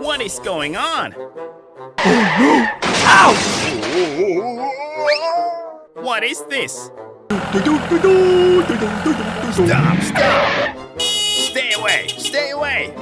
What is going on? Ow! What is this? Stop! Stop! Stay away! Stay away!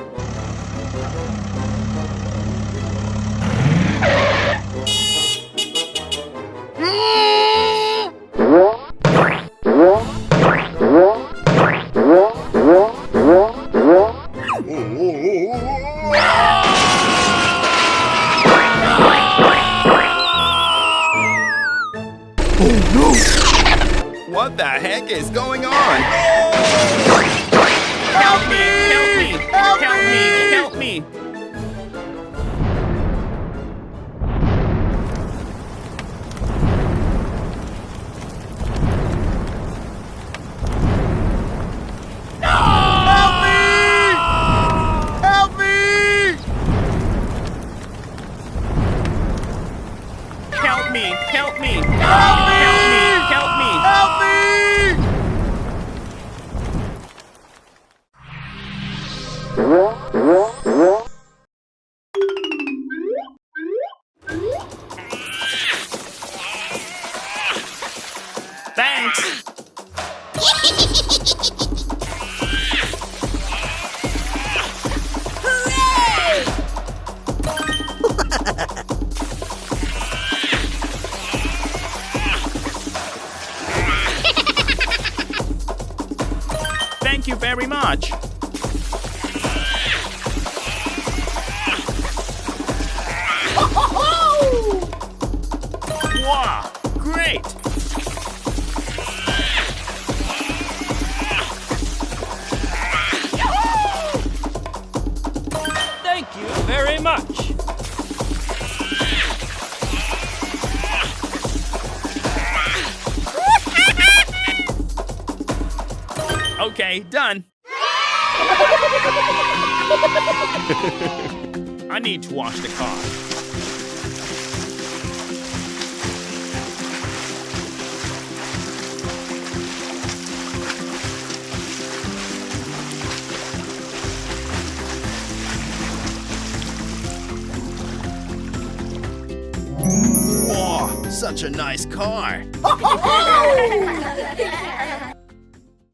What the heck is going on? Help me! Help me! Help me! Help me! Help me! Help me! Help me! Help me! Help me! Help me! Help me! Thanks! Thank you very much. Wow, great! Thank you very much. Okay, done. I need to wash the car. Whoa, such a nice car.